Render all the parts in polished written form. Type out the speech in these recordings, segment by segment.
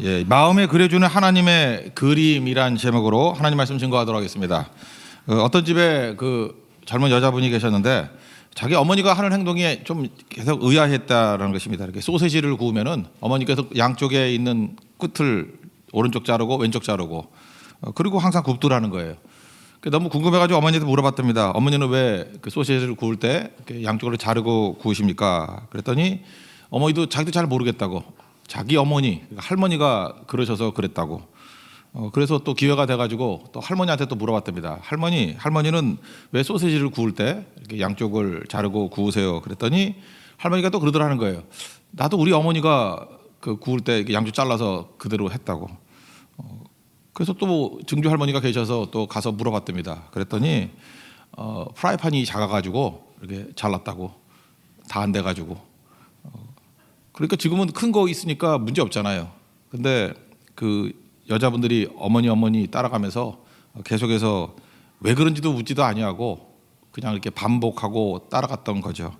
예, 마음에 그려주는 하나님의 그림이란 제목으로 하나님 말씀 증거하도록 하겠습니다. 어떤 집에 그 젊은 여자분이 계셨는데 자기 어머니가 하는 행동이 좀 계속 의아했다라는 것입니다. 이렇게 소세지를 구우면은 어머니께서 양쪽에 있는 끝을 오른쪽 자르고 왼쪽 자르고 그리고 항상 굽더라는 거예요. 너무 궁금해가지고 어머니한테 물어봤답니다. 어머니는 왜 그 소세지를 구울 때 양쪽으로 자르고 구우십니까? 그랬더니 어머니도 자기도 잘 모르겠다고. 자기 어머니, 할머니가 그러셔서 그랬다고. 그래서 또 기회가 돼가지고 또 할머니한테 또 물어봤답니다. 할머니는 왜 소세지를 구울 때 이렇게 양쪽을 자르고 구우세요? 그랬더니 할머니가 또 그러더라는 거예요. 나도 우리 어머니가 그 구울 때 이렇게 양쪽 잘라서 그대로 했다고. 그래서 또 증조 할머니가 계셔서 또 가서 물어봤답니다. 그랬더니 프라이팬이 작아가지고 이렇게 잘랐다고. 다 안 돼가지고. 그러니까 지금은 큰 거 있으니까 문제 없잖아요. 근데 그 여자분들이 어머니 따라가면서 계속해서 왜 그런지도 묻지도 아니하고 그냥 이렇게 반복하고 따라갔던 거죠.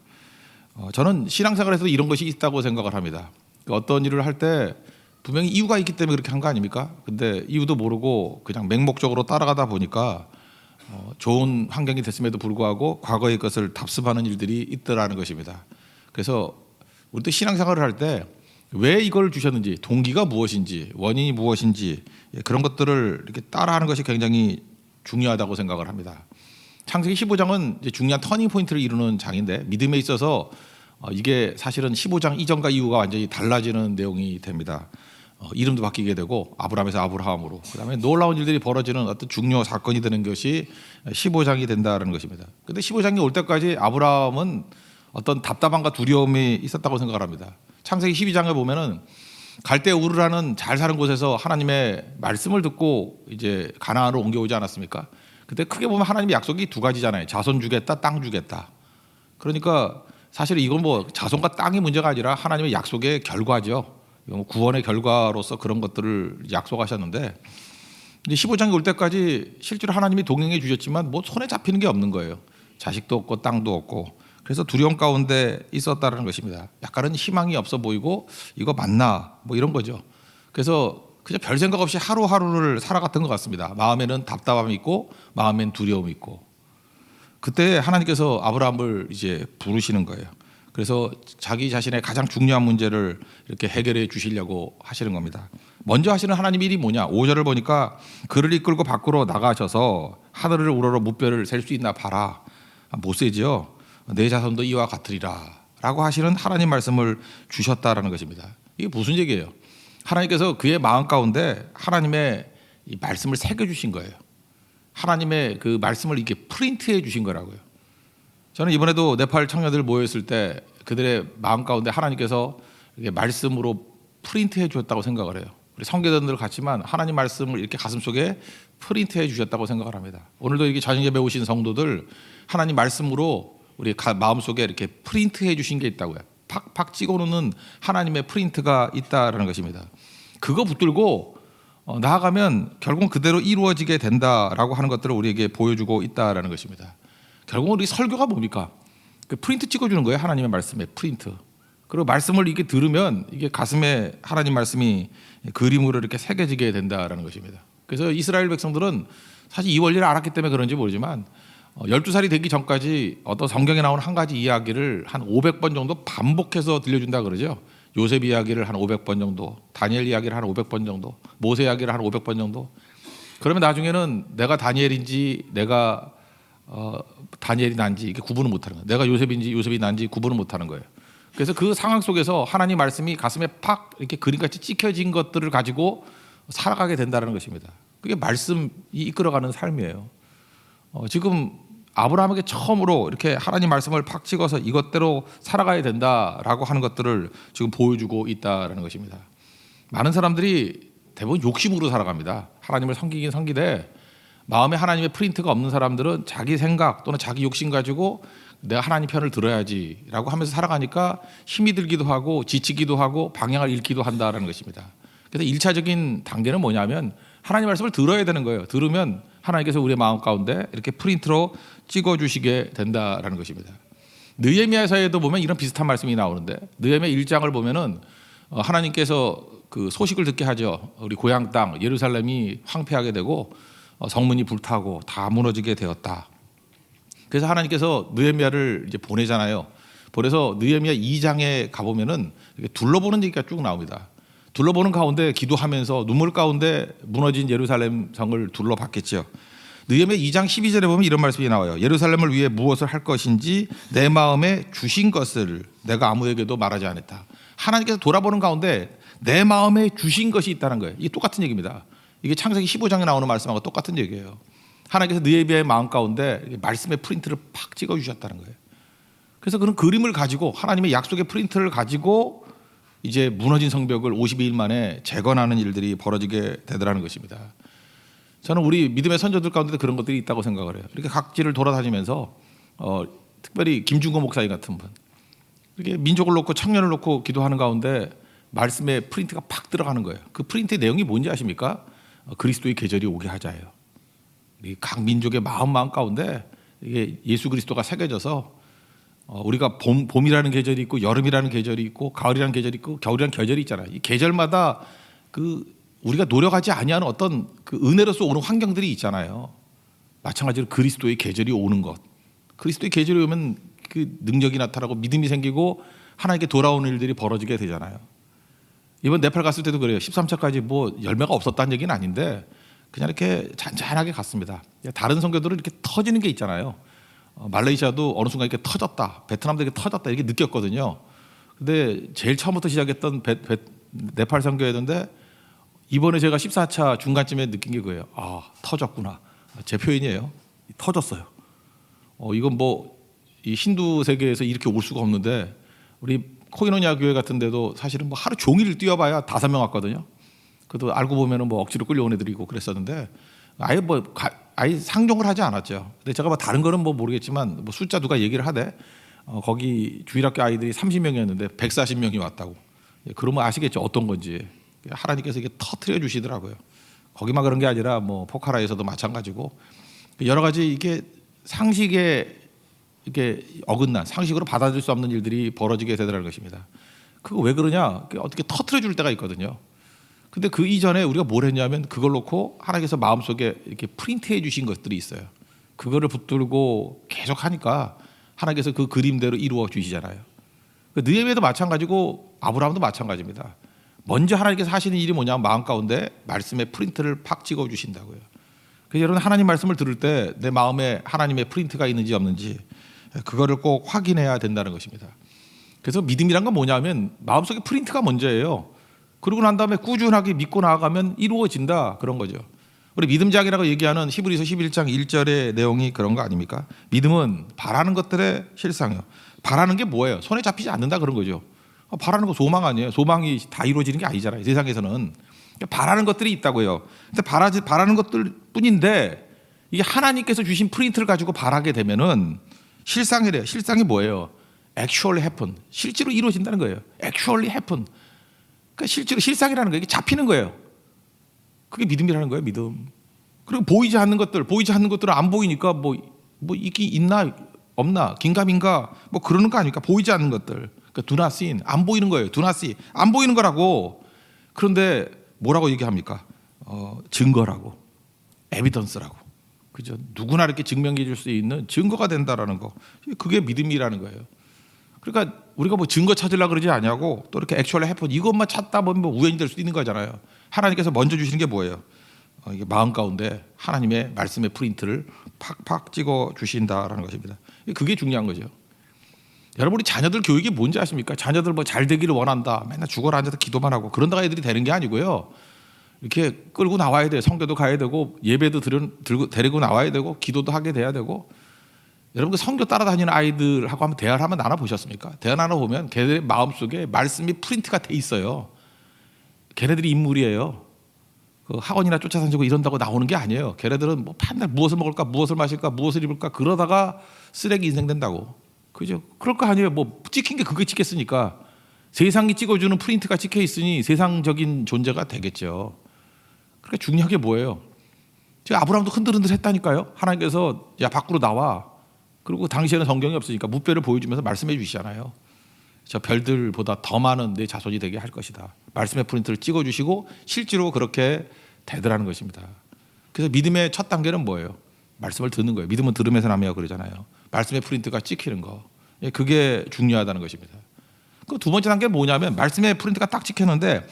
저는 신앙생활에서 이런 것이 있다고 생각을 합니다. 어떤 일을 할 때 분명히 이유가 있기 때문에 그렇게 한 거 아닙니까? 근데 이유도 모르고 그냥 맹목적으로 따라가다 보니까 좋은 환경이 됐음에도 불구하고 과거의 것을 답습하는 일들이 있더라는 것입니다. 그래서 우리도 신앙생활을 할 때 왜 이걸 주셨는지, 동기가 무엇인지, 원인이 무엇인지 그런 것들을 이렇게 따라하는 것이 굉장히 중요하다고 생각을 합니다. 창세기 15장은 이제 중요한 터닝 포인트를 이루는 장인데 믿음에 있어서 이게 사실은 15장 이전과 이후가 완전히 달라지는 내용이 됩니다. 이름도 바뀌게 되고 아브라함에서 아브라함으로, 그다음에 놀라운 일들이 벌어지는 어떤 중요 사건이 되는 것이 15장이 된다는 것입니다. 그런데 15장이 올 때까지 아브라함은 어떤 답답함과 두려움이 있었다고 생각을 합니다. 창세기 12장에 보면은 갈대 우르라는 잘 사는 곳에서 하나님의 말씀을 듣고 이제 가나안으로 옮겨오지 않았습니까? 근데 크게 보면 하나님의 약속이 두 가지잖아요. 자손 주겠다, 땅 주겠다. 그러니까 사실 이건 뭐 자손과 땅이 문제가 아니라 하나님의 약속의 결과죠. 구원의 결과로서 그런 것들을 약속하셨는데 이제 15장이 올 때까지 실제로 하나님이 동행해 주셨지만 뭐 손에 잡히는 게 없는 거예요. 자식도 없고 땅도 없고. 그래서 두려움 가운데 있었다는 것입니다. 약간은 희망이 없어 보이고 이거 맞나 뭐 이런 거죠. 그래서 그냥 별 생각 없이 하루하루를 살아갔던 것 같습니다. 마음에는 답답함이 있고 마음엔 두려움이 있고. 그때 하나님께서 아브라함을 이제 부르시는 거예요. 그래서 자기 자신의 가장 중요한 문제를 이렇게 해결해 주시려고 하시는 겁니다. 먼저 하시는 하나님 일이 뭐냐? 5절을 보니까 그를 이끌고 밖으로 나가셔서 하늘을 우러러 무뼈를 셀 수 있나 봐라. 못 세지요. 내 자손도 이와 같으리라 라고 하시는 하나님 말씀을 주셨다라는 것입니다. 이게 무슨 얘기예요? 하나님께서 그의 마음 가운데 하나님의 이 말씀을 새겨주신 거예요. 하나님의 그 말씀을 이렇게 프린트해 주신 거라고요. 저는 이번에도 네팔 청년들 모였을 때 그들의 마음 가운데 하나님께서 이렇게 말씀으로 프린트해 주셨다고 생각을 해요. 우리 성교단들 같지만 하나님 말씀을 이렇게 가슴속에 프린트해 주셨다고 생각을 합니다. 오늘도 이렇게 저녁에 오신 성도들 하나님 말씀으로 우리 마음속에 이렇게 프린트해 주신 게 있다고요. 팍팍 찍어놓는 하나님의 프린트가 있다라는 것입니다. 그거 붙들고 나아가면 결국 그대로 이루어지게 된다라고 하는 것들을 우리에게 보여주고 있다라는 것입니다. 결국 우리 설교가 뭡니까? 그 프린트 찍어주는 거예요. 하나님의 말씀에 프린트. 그리고 말씀을 이게 들으면 이게 가슴에 하나님 말씀이 그림으로 이렇게 새겨지게 된다라는 것입니다. 그래서 이스라엘 백성들은 사실 이 원리를 알았기 때문에 그런지 모르지만 12살이 되기 전까지 어떤 성경에 나오는 한 가지 이야기를 한 500번 정도 반복해서 들려준다 그러죠. 요셉 이야기를 한 500번 정도, 다니엘 이야기를 한 500번 정도, 모세 이야기를 한 500번 정도. 그러면 나중에는 내가 다니엘인지 내가 다니엘이 난지 이게 구분을 못하는 거예요. 내가 요셉인지 요셉이 난지 구분을 못하는 거예요. 그래서 그 상황 속에서 하나님 말씀이 가슴에 팍 이렇게 그림같이 찍혀진 것들을 가지고 살아가게 된다는 것입니다. 그게 말씀이 이끌어가는 삶이에요. 지금 아브라함에게 처음으로 이렇게 하나님 말씀을 팍 찍어서 이것대로 살아가야 된다라고 하는 것들을 지금 보여주고 있다라는 것입니다. 많은 사람들이 대부분 욕심으로 살아갑니다. 하나님을 섬기긴 섬기되 마음에 하나님의 프린트가 없는 사람들은 자기 생각 또는 자기 욕심 가지고 내가 하나님 편을 들어야지라고 하면서 살아가니까 힘이 들기도 하고 지치기도 하고 방향을 잃기도 한다라는 것입니다. 그래서 1차적인 단계는 뭐냐면 하나님 말씀을 들어야 되는 거예요. 들으면 하나님께서 우리의 마음 가운데 이렇게 프린트로 찍어주시게 된다라는 것입니다. 느헤미야서에도 보면 이런 비슷한 말씀이 나오는데 느헤미야 1장을 보면은 하나님께서 그 소식을 듣게 하죠. 우리 고향 땅 예루살렘이 황폐하게 되고 성문이 불타고 다 무너지게 되었다. 그래서 하나님께서 느헤미야를 이제 보내잖아요. 보내서 느헤미야 2장에 가보면은 둘러보는 얘기가 쭉 나옵니다. 둘러보는 가운데 기도하면서 눈물 가운데 무너진 예루살렘 성을 둘러봤겠죠. 느헤미야 2장 12절에 보면 이런 말씀이 나와요. 예루살렘을 위해 무엇을 할 것인지 내 마음에 주신 것을 내가 아무에게도 말하지 않았다. 하나님께서 돌아보는 가운데 내 마음에 주신 것이 있다는 거예요. 이게 똑같은 얘기입니다. 이게 창세기 15장에 나오는 말씀하고 똑같은 얘기예요. 하나님께서 느헤미야의 마음 가운데 말씀의 프린트를 팍 찍어 주셨다는 거예요. 그래서 그런 그림을 가지고 하나님의 약속의 프린트를 가지고 이제 무너진 성벽을 52일 만에 재건하는 일들이 벌어지게 되더라는 것입니다. 저는 우리 믿음의 선조들 가운데도 그런 것들이 있다고 생각을 해요. 이렇게 각지를 돌아다니면서 특별히 김중고 목사님 같은 분, 이렇게 민족을 놓고 청년을 놓고 기도하는 가운데 말씀의 프린트가 팍 들어가는 거예요. 그 프린트의 내용이 뭔지 아십니까? 그리스도의 계절이 오게 하자예요. 각 민족의 마음 가운데 이게 예수 그리스도가 새겨져서 우리가 봄이라는 계절이 있고 여름이라는 계절이 있고 가을이라는 계절이 있고 겨울이라는 계절이 있잖아요. 이 계절마다 그 우리가 노력하지 아니하는 어떤 그 은혜로서 오는 환경들이 있잖아요. 마찬가지로 그리스도의 계절이 오는 것. 그리스도의 계절이 오면 그 능력이 나타나고 믿음이 생기고 하나님께 돌아오는 일들이 벌어지게 되잖아요. 이번 네팔 갔을 때도 그래요. 13차까지 뭐 열매가 없었다는 얘기는 아닌데 그냥 이렇게 잔잔하게 갔습니다. 다른 선교들은 이렇게 터지는 게 있잖아요. 말레이시아도 어느 순간 이렇게 터졌다, 베트남도 이렇게 터졌다 이렇게 느꼈거든요. 근데 제일 처음부터 시작했던 네팔 선교였는데 이번에 제가 14차 중간쯤에 느낀 게 그거예요. 아, 터졌구나. 제 표현이에요. 터졌어요. 이건 뭐 이 힌두 세계에서 이렇게 올 수가 없는데 우리 코이노냐 교회 같은 데도 사실은 뭐 하루 종일 뛰어봐야 5명 왔거든요. 그래도 알고 보면은 뭐 억지로 끌려온 애들이고 그랬었는데 아예 상종을 하지 않았죠. 근데 제가 뭐 다른 거는 뭐 모르겠지만 뭐 숫자 누가 얘기를 하대. 거기 주일학교 아이들이 30명이었는데 140명이 왔다고. 그러면 아시겠죠 어떤 건지. 하나님께서 이게 터트려 주시더라고요. 거기만 그런 게 아니라 뭐 포카라에서도 마찬가지고 여러 가지 이게 상식에 이렇게 어긋난 상식으로 받아들일 수 없는 일들이 벌어지게 되더라는 것입니다. 그거 왜 그러냐? 어떻게 터트려 줄 때가 있거든요. 근데 그 이전에 우리가 뭘 했냐면 그걸 놓고 하나님께서 마음속에 이렇게 프린트해 주신 것들이 있어요. 그거를 붙들고 계속 하니까 하나님께서 그 그림대로 이루어 주시잖아요. 느헤미야도 마찬가지고 아브라함도 마찬가지입니다. 먼저 하나님께서 하시는 일이 뭐냐면 마음 가운데 말씀의 프린트를 팍 찍어 주신다고요. 그래서 여러분 하나님 말씀을 들을 때 내 마음에 하나님의 프린트가 있는지 없는지 그거를 꼭 확인해야 된다는 것입니다. 그래서 믿음이란 건 뭐냐면 마음속에 프린트가 먼저예요. 그러고 난 다음에 꾸준하게 믿고 나아가면 이루어진다 그런 거죠. 우리 믿음장이라고 얘기하는 히브리서 11장 1절의 내용이 그런 거 아닙니까? 믿음은 바라는 것들의 실상이요. 바라는 게 뭐예요? 손에 잡히지 않는다 그런 거죠. 바라는 거 소망 아니에요? 소망이 다 이루어지는 게 아니잖아요. 세상에서는 바라는 것들이 있다고요. 근데 바라는 것들 뿐인데 이게 하나님께서 주신 프린트를 가지고 바라게 되면은 실상이래요. 실상이 뭐예요? Actually happen. 실제로 이루어진다는 거예요. Actually happen. 그러니까 실제로 실상이라는 거 이게 잡히는 거예요. 그게 믿음이라는 거예요. 믿음. 그리고 보이지 않는 것들은 안 보이니까 뭐 이게 있나 없나 긴가민가 뭐 그러는 거 아닙니까? 보이지 않는 것들. 그러니까 do not see, 안 보이는 거예요. do not see, 안 보이는 거라고. 그런데 뭐라고 얘기합니까? 증거라고, 에비던스라고. 그죠? 누구나 이렇게 증명해 줄 수 있는 증거가 된다라는 거. 그게 믿음이라는 거예요. 그러니까 우리가 뭐 증거 찾으려고 그러지 않냐고 또 이렇게 액츄얼 해폰 이것만 찾다 보면 뭐 우연이 될 수도 있는 거잖아요. 하나님께서 먼저 주시는 게 뭐예요? 이게 마음 가운데 하나님의 말씀의 프린트를 팍팍 찍어 주신다라는 것입니다. 그게 중요한 거죠. 여러분 우리 자녀들 교육이 뭔지 아십니까? 자녀들 뭐 잘 되기를 원한다. 맨날 죽어라 앉아서 기도만 하고 그런다가 애들이 되는 게 아니고요. 이렇게 끌고 나와야 돼요. 성교도 가야 되고 예배도 들고 데리고 나와야 되고 기도도 하게 돼야 되고. 여러분 그 성교 따라다니는 아이들하고 한번 대화를 한번 나눠보셨습니까? 대화 나눠보면 걔네들의 마음속에 말씀이 프린트가 돼 있어요. 걔네들이 인물이에요. 그 학원이나 쫓아다니고 이런다고 나오는 게 아니에요. 걔네들은 뭐 맨날 무엇을 먹을까, 무엇을 마실까, 무엇을 입을까 그러다가 쓰레기 인생 된다고. 그죠? 그럴 거 아니에요. 뭐 찍힌 게 그게 찍혔으니까 세상이 찍어주는 프린트가 찍혀 있으니 세상적인 존재가 되겠죠. 그러니까 중요한 게 뭐예요? 제가 아브라함도 흔들흔들 했다니까요. 하나님께서 야 밖으로 나와. 그리고 당시에는 성경이 없으니까 무뼈를 보여주면서 말씀해 주시잖아요. 저 별들보다 더 많은 내 자손이 되게 할 것이다. 말씀의 프린트를 찍어주시고 실제로 그렇게 되더라는 것입니다. 그래서 믿음의 첫 단계는 뭐예요? 말씀을 듣는 거예요. 믿음은 들으면서 나며 그러잖아요. 말씀의 프린트가 찍히는 거. 그게 중요하다는 것입니다. 그 두 번째 단계는 뭐냐면 말씀의 프린트가 딱 찍혔는데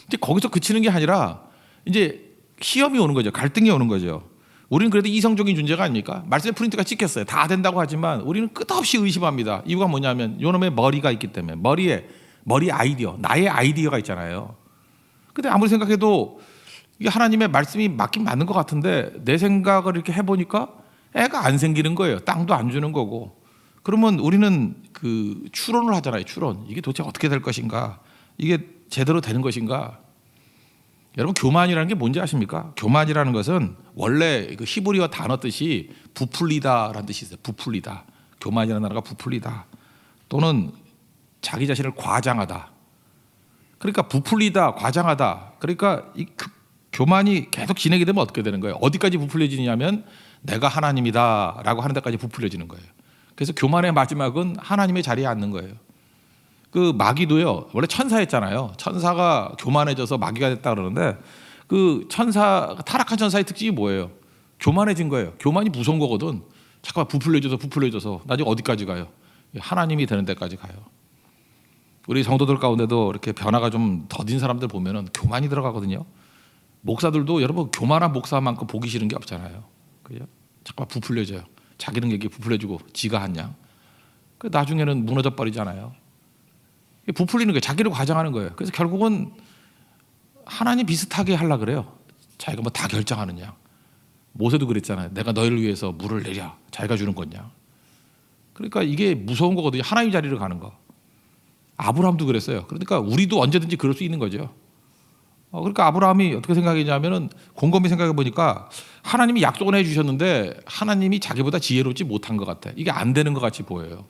이제 거기서 그치는 게 아니라 이제 시험이 오는 거죠. 갈등이 오는 거죠. 우리는 그래도 이성적인 존재가 아닙니까? 말씀의 프린트가 찍혔어요. 다 된다고 하지만 우리는 끝없이 의심합니다. 이유가 뭐냐면 요놈의 머리가 있기 때문에 머리 아이디어, 나의 아이디어가 있잖아요. 근데 아무리 생각해도 이게 하나님의 말씀이 맞긴 맞는 것 같은데 내 생각을 이렇게 해보니까 애가 안 생기는 거예요. 땅도 안 주는 거고. 그러면 우리는 그 추론을 하잖아요. 추론. 이게 도대체 어떻게 될 것인가? 이게 제대로 되는 것인가? 여러분 교만이라는 게 뭔지 아십니까? 교만이라는 것은 원래 그 히브리어 단어 뜻이 부풀리다라는 뜻이 있어요. 부풀리다. 교만이라는 단어가 부풀리다. 또는 자기 자신을 과장하다. 그러니까 부풀리다, 과장하다. 그러니까 이 교만이 계속 진행이 되면 어떻게 되는 거예요? 어디까지 부풀려지냐면 내가 하나님이다라고 하는 데까지 부풀려지는 거예요. 그래서 교만의 마지막은 하나님의 자리에 앉는 거예요. 그 마귀도요. 원래 천사였잖아요. 천사가 교만해져서 마귀가 됐다 그러는데 그 타락한 천사의 특징이 뭐예요? 교만해진 거예요. 교만이 무서운 거거든. 잠깐만 부풀려져서 나중에 어디까지 가요? 하나님이 되는 데까지 가요. 우리 성도들 가운데도 이렇게 변화가 좀 더딘 사람들 보면은 교만이 들어가거든요. 목사들도 여러분 교만한 목사만큼 보기 싫은 게 없잖아요. 그죠? 잠깐만 부풀려져요. 자기 능력이 부풀려지고 지가 한 양. 나중에는 무너져 버리잖아요. 부풀리는 거예요. 자기를 과장하는 거예요. 그래서 결국은 하나님 비슷하게 하려고 그래요. 자기가 뭐 다 결정하는 양. 모세도 그랬잖아요. 내가 너희를 위해서 물을 내려. 자기가 주는 거냐. 그러니까 이게 무서운 거거든요. 하나님 자리를 가는 거. 아브라함도 그랬어요. 그러니까 우리도 언제든지 그럴 수 있는 거죠. 그러니까 아브라함이 어떻게 생각했냐면은 곰곰이 생각해 보니까 하나님이 약속을 해주셨는데 하나님이 자기보다 지혜롭지 못한 것 같아. 이게 안 되는 것 같이 보여요.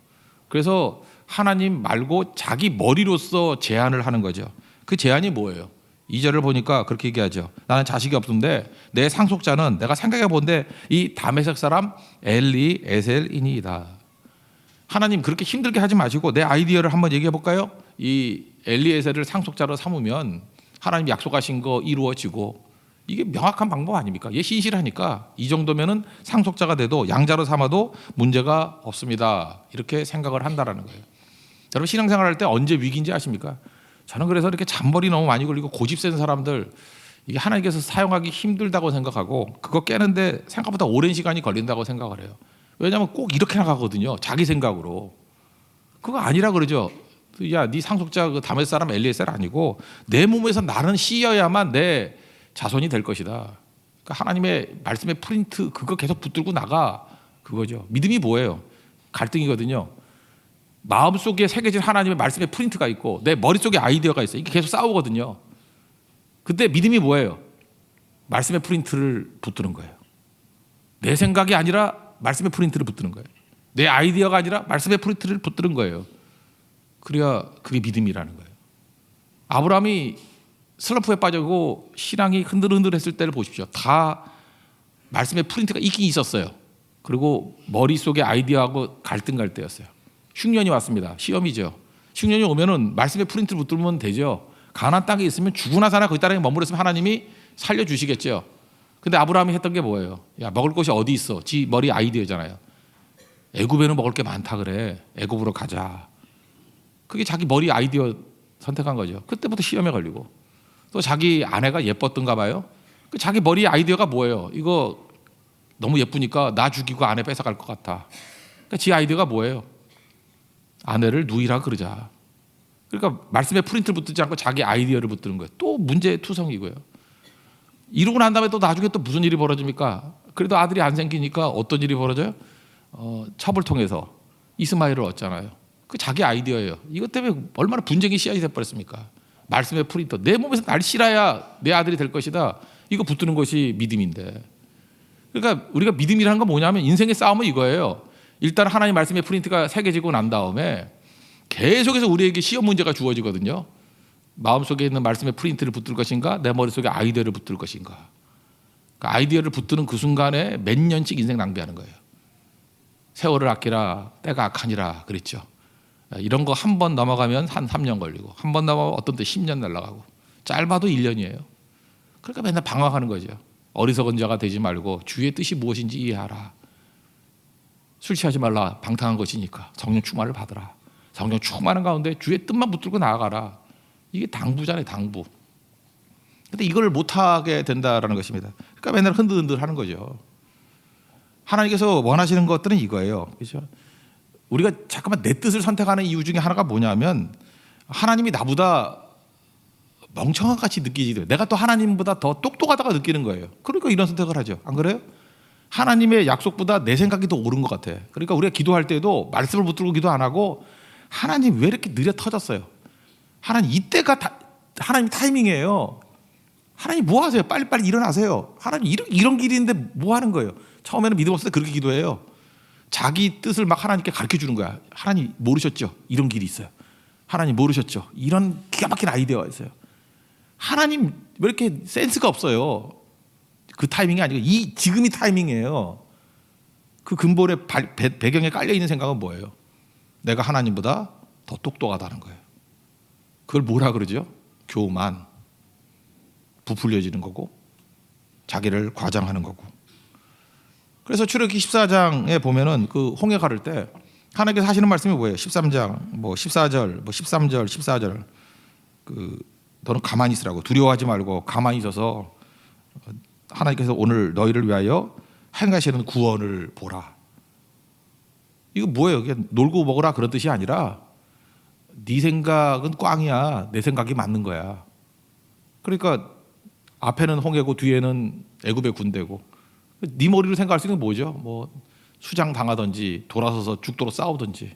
그래서 하나님 말고 자기 머리로서 제안을 하는 거죠. 그 제안이 뭐예요? 2절을 보니까 그렇게 얘기하죠. 나는 자식이 없는데 내 상속자는 내가 생각해 본데 이 다메섹 사람 엘리에셀이니이다. 하나님 그렇게 힘들게 하지 마시고 내 아이디어를 한번 얘기해 볼까요? 이 엘리에셀을 상속자로 삼으면 하나님 약속하신 거 이루어지고 이게 명확한 방법 아닙니까? 얘 신실하니까 이 정도면은 상속자가 돼도 양자로 삼아도 문제가 없습니다. 이렇게 생각을 한다라는 거예요. 여러분 신앙생활 할 때 언제 위기인지 아십니까? 저는 그래서 이렇게 잔머리 너무 많이 걸리고 고집 센 사람들 이게 하나님께서 사용하기 힘들다고 생각하고 그거 깨는데 생각보다 오랜 시간이 걸린다고 생각을 해요. 왜냐하면 꼭 이렇게 나가거든요. 자기 생각으로. 그거 아니라 그러죠. 야, 네 상속자 그 다메섹 사람 엘리에셀 아니고 내 몸에서 나는 씌어야만 내 자손이 될 것이다. 그러니까 하나님의 말씀의 프린트 그거 계속 붙들고 나가 그거죠. 믿음이 뭐예요? 갈등이거든요. 마음속에 새겨진 하나님의 말씀의 프린트가 있고 내 머릿속에 아이디어가 있어요. 이게 계속 싸우거든요. 그때 믿음이 뭐예요? 말씀의 프린트를 붙드는 거예요. 내 생각이 아니라 말씀의 프린트를 붙드는 거예요. 내 아이디어가 아니라 말씀의 프린트를 붙드는 거예요. 그래야 그게 믿음이라는 거예요. 아브라함이 슬럼프에 빠지고 신앙이 흔들흔들했을 때를 보십시오. 다 말씀의 프린트가 있긴 있었어요. 그리고 머릿속에 아이디어하고 갈등 갈 때였어요. 흉년이 왔습니다. 시험이죠. 흉년이 오면은 말씀의 프린트를 붙들면 되죠. 가나안 땅에 있으면 죽으나 사나 거기 땅에 머물렀으면 하나님이 살려주시겠죠. 근데 아브라함이 했던 게 뭐예요? 야, 먹을 것이 어디 있어? 지 머리 아이디어잖아요. 애굽에는 먹을 게 많다 그래. 애굽으로 가자. 그게 자기 머리 아이디어 선택한 거죠. 그때부터 시험에 걸리고 또 자기 아내가 예뻤던가 봐요. 그 자기 머리 아이디어가 뭐예요? 이거 너무 예쁘니까 나 죽이고 아내 뺏어갈 것 같아. 그러니까 지 아이디어가 뭐예요? 아내를 누이라 그러자. 그러니까 말씀에 프린트를 붙들지 않고 자기 아이디어를 붙드는 거예요. 또 문제투성이고요. 이러고 난 다음에 또 나중에 또 무슨 일이 벌어집니까? 그래도 아들이 안 생기니까 어떤 일이 벌어져요? 첩을 통해서 이스마엘을 얻잖아요. 그 자기 아이디어예요. 이것 때문에 얼마나 분쟁이 씨앗이 돼버렸습니까? 말씀의 프린터. 내 몸에서 날 실어야 내 아들이 될 것이다. 이거 붙드는 것이 믿음인데. 그러니까 우리가 믿음이라는 건 뭐냐면 인생의 싸움은 이거예요. 일단 하나님 말씀의 프린트가 새겨지고 난 다음에 계속해서 우리에게 시험 문제가 주어지거든요. 마음속에 있는 말씀의 프린트를 붙들 것인가 내 머릿속에 아이디어를 붙들 것인가. 그 아이디어를 붙드는 그 순간에 몇 년씩 인생 낭비하는 거예요. 세월을 아끼라 때가 악하니라 그랬죠. 이런 거 한 번 넘어가면 한 3년 걸리고 한 번 넘어가면 어떤 때 10년 날아가고 짧아도 1년이에요. 그러니까 맨날 방황하는 거죠. 어리석은 자가 되지 말고 주의 뜻이 무엇인지 이해하라. 술 취하지 말라. 방탕한 것이니까 성령 충만을 받으라. 성령 충만한 가운데 주의 뜻만 붙들고 나아가라. 이게 당부잖아요, 당부. 근데 이걸 못하게 된다라는 것입니다. 그러니까 맨날 흔들흔들 하는 거죠. 하나님께서 원하시는 것들은 이거예요. 그렇죠? 우리가 잠깐만 내 뜻을 선택하는 이유 중에 하나가 뭐냐면 하나님이 나보다 멍청한 같이 느끼지 돼요. 내가 또 하나님보다 더 똑똑하다가 느끼는 거예요. 그러니까 이런 선택을 하죠. 안 그래요? 하나님의 약속보다 내 생각이 더 옳은 것 같아. 그러니까 우리가 기도할 때도 말씀을 붙들고 기도 안 하고 하나님 왜 이렇게 느려 터졌어요? 하나님 이때가 하나님 타이밍이에요. 하나님 뭐 하세요? 빨리빨리 일어나세요. 하나님 이런 길인데 뭐 하는 거예요? 처음에는 믿음 없을 때 그렇게 기도해요. 자기 뜻을 막 하나님께 가르쳐 주는 거야. 하나님 모르셨죠? 이런 길이 있어요. 하나님 모르셨죠? 이런 기가 막힌 아이디어가 있어요. 하나님 왜 이렇게 센스가 없어요? 그 타이밍이 아니고 지금이 타이밍이에요. 그 근본의 배경에 깔려 있는 생각은 뭐예요? 내가 하나님보다 더 똑똑하다는 거예요. 그걸 뭐라 그러죠? 교만, 부풀려지는 거고 자기를 과장하는 거고. 그래서 출애굽기 14장에 보면은 그 홍해 가를 때 하나님께서 하시는 말씀이 뭐예요? 13장 뭐 14절 뭐 13절 14절 그 너는 가만히 있으라고, 두려워하지 말고 가만히 있어서 하나님께서 오늘 너희를 위하여 행하시는 구원을 보라. 이거 뭐예요? 이게 놀고 먹으라 그런 뜻이 아니라 네 생각은 꽝이야. 내 생각이 맞는 거야. 그러니까 앞에는 홍해고 뒤에는 애굽의 군대고 네 머리로 생각할 수 있는 게 뭐죠? 뭐 수장 당하든지 돌아서서 죽도록 싸우든지.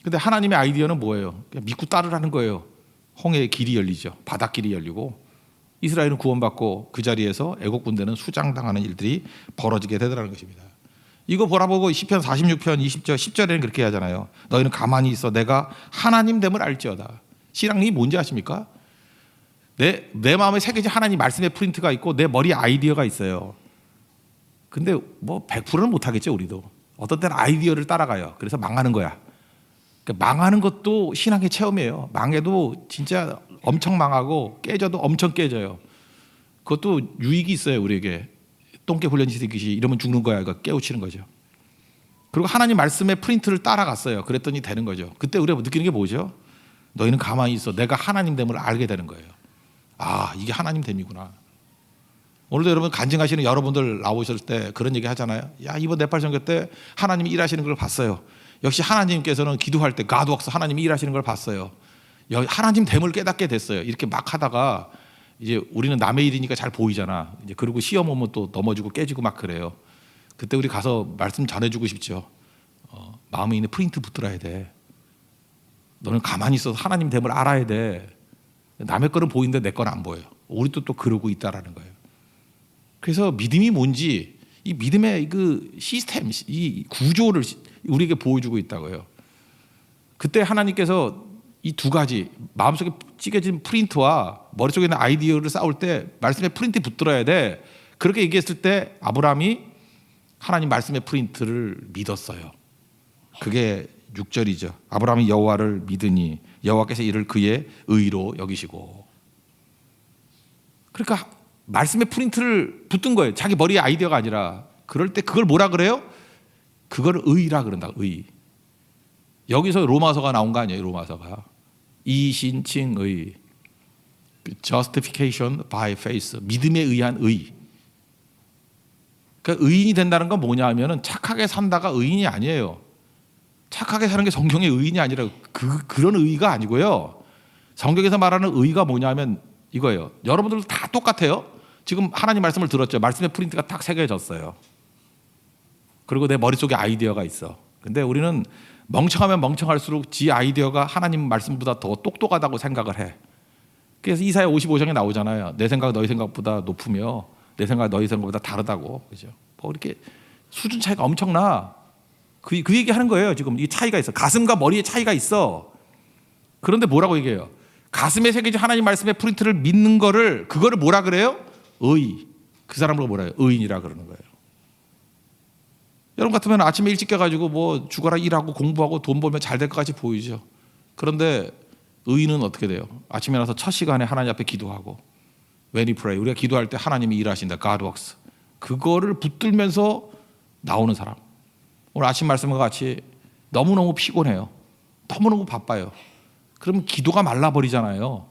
근데 하나님의 아이디어는 뭐예요? 그냥 믿고 따르라는 거예요. 홍해의 길이 열리죠. 바닷길이 열리고 이스라엘은 구원받고 그 자리에서 애국 군대는 수장당하는 일들이 벌어지게 되더라는 것입니다. 이거 보라보고 시편 46편 20절 10절에는 그렇게 하잖아요. 너희는 가만히 있어 내가 하나님 됨을 알지어다. 신앙이 뭔지 아십니까? 내 마음에 새겨진 하나님 말씀의 프린트가 있고 내 머리에 아이디어가 있어요. 근데 뭐 100%는 못하겠죠. 우리도 어떤 때는 아이디어를 따라가요. 그래서 망하는 거야. 그러니까 망하는 것도 신앙의 체험이에요. 망해도 진짜 엄청 망하고 깨져도 엄청 깨져요. 그것도 유익이 있어요. 우리에게 똥개 훈련시키듯이 이러면 죽는 거야. 이거 깨우치는 거죠. 그리고 하나님 말씀의 프린트를 따라갔어요. 그랬더니 되는 거죠. 그때 우리가 느끼는 게 뭐죠? 너희는 가만히 있어 내가 하나님 됨을 알게 되는 거예요. 아, 이게 하나님 됨이구나. 오늘도 여러분 간증하시는 여러분들 나오실 때 그런 얘기 하잖아요. 야, 이번 네팔 선교 때 하나님이 일하시는 걸 봤어요. 역시 하나님께서는 기도할 때 가드웍스 하나님이 일하시는 걸 봤어요. 하나님 됨을 깨닫게 됐어요. 이렇게 막 하다가 이제 우리는 남의 일이니까 잘 보이잖아. 이제 그리고 시험 오면 또 넘어지고 깨지고 막 그래요. 그때 우리 가서 말씀 전해주고 싶죠. 마음에 있는 프린트 붙들어야 돼. 너는 가만히 있어서 하나님 됨을 알아야 돼. 남의 거는 보이는데 내 건 안 보여요. 우리도 또 그러고 있다라는 거예요. 그래서 믿음이 뭔지 이 믿음의 그 시스템, 이 구조를 우리에게 보여주고 있다고요. 그때 하나님께서 이 두 가지 마음속에 찌개진 프린트와 머릿속에 있는 아이디어를 싸울 때 말씀의 프린트 붙들어야 돼. 그렇게 얘기했을 때 아브라함이 하나님 말씀의 프린트를 믿었어요. 그게 6절이죠. 아브라함이 여호와를 믿으니 여호와께서 이를 그의 의로 여기시고. 그러니까 말씀의 프린트를 붙든 거예요. 자기 머리에 아이디어가 아니라. 그럴 때 그걸 뭐라 그래요? 그걸 의라 그런다. 의. 여기서 로마서가 나온 거 아니에요. 로마서가 이신칭의 justification by faith, 믿음에 의한 의. 그러니까 의인이 된다는 건 뭐냐 하면은 착하게 산다가 의인이 아니에요. 착하게 사는 게 성경의 의인이 아니라 그런 의가 아니고요. 성경에서 말하는 의가 뭐냐면 이거예요. 여러분들 다 똑같아요. 지금 하나님 말씀을 들었죠. 말씀의 프린트가 딱 새겨졌어요. 그리고 내 머릿속에 아이디어가 있어. 근데 우리는 멍청하면 멍청할수록 지 아이디어가 하나님 말씀보다 더 똑똑하다고 생각을 해. 그래서 이사야 55장에 나오잖아요. 내 생각 너희 생각보다 높으며 내 생각 너희 생각보다 다르다고. 그죠? 뭐 이렇게 수준 차이가 엄청나. 그 얘기 하는 거예요. 지금 이 차이가 있어. 가슴과 머리의 차이가 있어. 그런데 뭐라고 얘기해요? 가슴에 새겨진 하나님 말씀의 프린트를 믿는 거를 그거를 뭐라 그래요? 의. 그 사람을 뭐라 해요? 의인이라 그러는 거예요. 여러분 같으면 아침에 일찍 깨가지고 뭐 죽어라 일하고 공부하고 돈 벌면 잘 될 것 같이 보이죠. 그런데 의인은 어떻게 돼요? 아침에 나서 첫 시간에 하나님 앞에 기도하고 When we pray, 우리가 기도할 때 하나님이 일하신다. God works. 그거를 붙들면서 나오는 사람. 오늘 아침 말씀과 같이 너무너무 피곤해요. 너무너무 바빠요. 그러면 기도가 말라버리잖아요.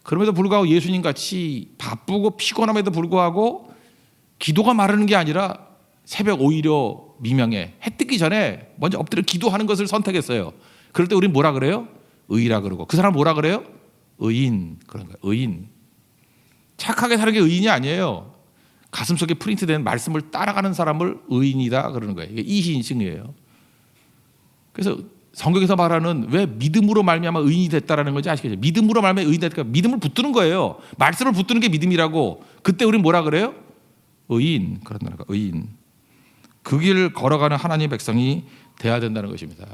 그럼에도 불구하고 예수님 같이 바쁘고 피곤함에도 불구하고 기도가 마르는 게 아니라 새벽 오히려 미명에 해 뜨기 전에 먼저 엎드려 기도하는 것을 선택했어요. 그럴 때 우리는 뭐라 그래요? 의라 그러고 그 사람 뭐라 그래요? 의인. 그런 거예요. 의인. 착하게 사는 게 의인이 아니에요. 가슴속에 프린트된 말씀을 따라가는 사람을 의인이다 그러는 거예요. 이게 이시인칭이에요. 그래서 성경에서 말하는 왜 믿음으로 말미암아 의인이 됐다라는 건지 아시겠죠? 믿음으로 말미암아 의인이 됐다. 믿음을 붙드는 거예요. 말씀을 붙드는 게 믿음이라고. 그때 우리는 뭐라 그래요? 의인. 그런다는 거. 의인. 그 길을 걸어가는 하나님의 백성이 돼야 된다는 것입니다.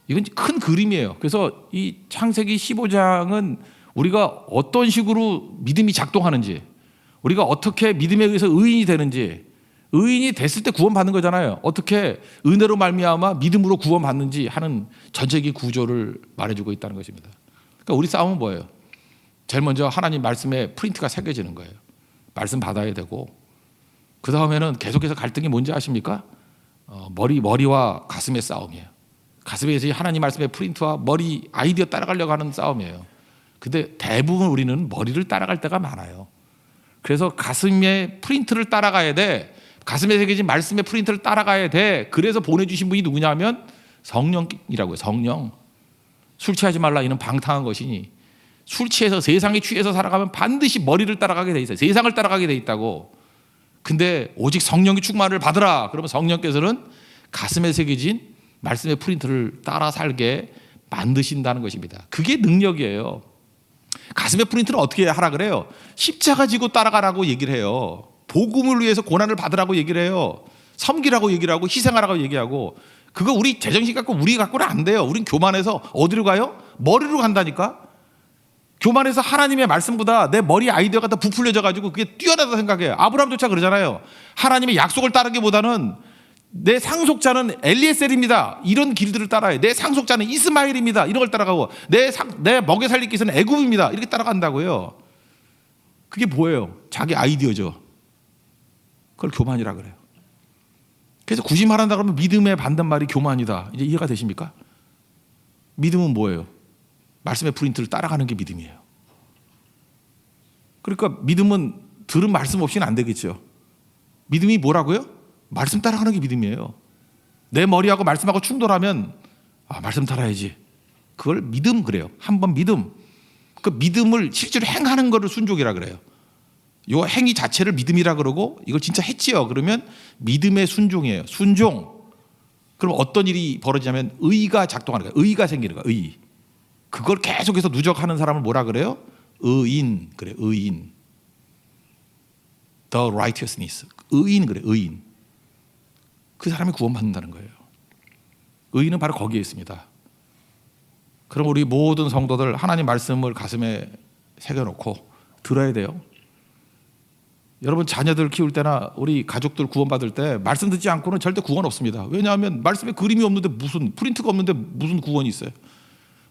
이건 큰 그림이에요. 그래서 이 창세기 15장은 우리가 어떤 식으로 믿음이 작동하는지, 우리가 어떻게 믿음에 의해서 의인이 되는지, 의인이 됐을 때 구원받는 거잖아요. 어떻게 은혜로 말미암아 믿음으로 구원받는지 하는 전체적인 구조를 말해주고 있다는 것입니다. 그러니까 우리 싸움은 뭐예요? 제일 먼저 하나님 말씀에 프린트가 새겨지는 거예요. 말씀 받아야 되고 그 다음에는 계속해서 갈등이 뭔지 아십니까? 머리와 가슴의 싸움이에요. 가슴에서 하나님 말씀의 프린트와 머리 아이디어 따라가려고 하는 싸움이에요. 근데 대부분 우리는 머리를 따라갈 때가 많아요. 그래서 가슴의 프린트를 따라가야 돼. 가슴에 새겨진 말씀의 프린트를 따라가야 돼. 그래서 보내주신 분이 누구냐면 성령이라고요. 성령. 술 취하지 말라 이는 방탕한 것이니 술 취해서 세상에 취해서 살아가면 반드시 머리를 따라가게 돼 있어요. 세상을 따라가게 돼 있다고. 근데 오직 성령의 충만을 받으라. 그러면 성령께서는 가슴에 새겨진 말씀의 프린트를 따라 살게 만드신다는 것입니다. 그게 능력이에요. 가슴의 프린트는 어떻게 하라 그래요? 십자가 지고 따라가라고 얘기를 해요. 복음을 위해서 고난을 받으라고 얘기를 해요. 섬기라고 얘기를 하고 희생하라고 얘기하고. 그거 우리 제정신 갖고 우리 갖고는 안 돼요. 우린 교만해서 어디로 가요? 머리로 간다니까. 교만해서 하나님의 말씀보다 내 머리 아이디어가 더 부풀려져 가지고 그게 뛰어나다 생각해요. 아브라함조차 그러잖아요. 하나님의 약속을 따르기보다는 내 상속자는 엘리에셀입니다. 이런 길들을 따라요. 내 상속자는 이스마엘입니다. 이런 걸 따라가고 내 먹여 살리기 위해서는 애굽입니다. 이렇게 따라간다고요. 그게 뭐예요? 자기 아이디어죠. 그걸 교만이라 그래요. 그래서 굳이 말한다 그러면 믿음의 반대말이 교만이다. 이제 이해가 되십니까? 믿음은 뭐예요? 말씀의 프린트를 따라가는 게 믿음이에요. 그러니까 믿음은 들은 말씀 없이는 안 되겠죠. 믿음이 뭐라고요? 말씀 따라가는 게 믿음이에요. 내 머리하고 말씀하고 충돌하면 말씀 따라야지. 그걸 믿음 그래요. 한번 믿음. 그 믿음을 실제로 행하는 거를 순종이라 그래요. 요 행위 자체를 믿음이라 그러고 이걸 진짜 했지요. 그러면 믿음의 순종이에요. 순종. 그럼 어떤 일이 벌어지냐면 의가 작동하는 거예요. 의가 생기는 거예요. 의. 그걸 계속해서 누적하는 사람을 뭐라 그래요? 의인. 그래. 의인. The righteousness. 의인 그래. 의인. 그 사람이 구원받는다는 거예요. 의인은 바로 거기에 있습니다. 그럼 우리 모든 성도들 하나님 말씀을 가슴에 새겨놓고 들어야 돼요. 여러분 자녀들 키울 때나 우리 가족들 구원받을 때 말씀 듣지 않고는 절대 구원 없습니다. 왜냐하면 말씀에 그림이 없는데 무슨 프린트가 없는데 무슨 구원이 있어요.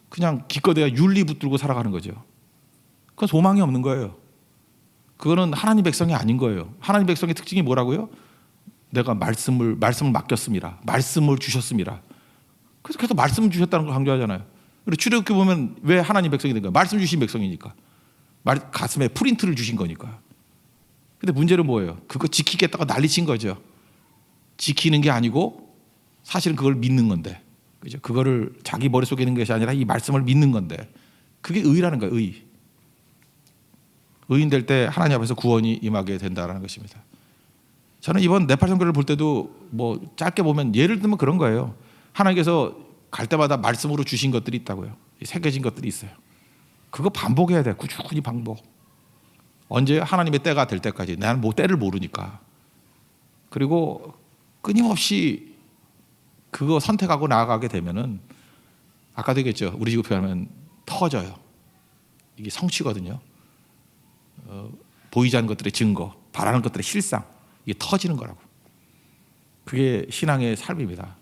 그냥 기껏해야 윤리 붙들고 살아가는 거죠. 그건 소망이 없는 거예요. 그거는 하나님 백성이 아닌 거예요. 하나님 백성의 특징이 뭐라고요? 내가 말씀을 맡겼습니다. 말씀을 주셨습니다. 그래서 계속 말씀을 주셨다는 걸 강조하잖아요. 그리고 출애굽기 보면 왜 하나님 백성이 된 거예요? 말씀 주신 백성이니까. 가슴에 프린트를 주신 거니까. 근데 문제는 뭐예요? 그거 지키겠다고 난리친 거죠. 지키는 게 아니고 사실은 그걸 믿는 건데, 그죠? 그거를 자기 머릿속에 있는 것이 아니라 이 말씀을 믿는 건데, 그게 의라는 거예요. 의. 의인 될 때 하나님 앞에서 구원이 임하게 된다는 것입니다. 저는 이번 네팔 선교를 볼 때도 뭐 짧게 보면 예를 들면 그런 거예요. 하나님께서 갈 때마다 말씀으로 주신 것들이 있다고요. 새겨진 것들이 있어요. 그거 반복해야 돼. 꾸준히 반복. 언제 하나님의 때가 될 때까지. 나는 뭐 때를 모르니까. 그리고 끊임없이 그거 선택하고 나아가게 되면은 아까도 얘기했죠. 우리 지구 표현하면 터져요. 이게 성취거든요. 보이지 않는 것들의 증거, 바라는 것들의 실상. 이게 터지는 거라고. 그게 신앙의 삶입니다.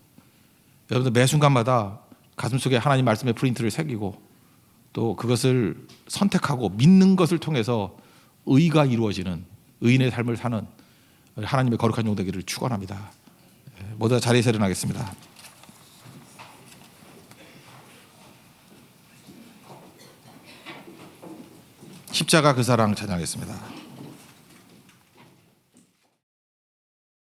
여러분들 매 순간마다 가슴속에 하나님 말씀의 프린트를 새기고 또 그것을 선택하고 믿는 것을 통해서 의가 이루어지는 의인의 삶을 사는 하나님의 거룩한 종 되기를 축원합니다. 모두 다 자리에서 일어나겠습니다. 십자가 그 사랑 찬양하겠습니다.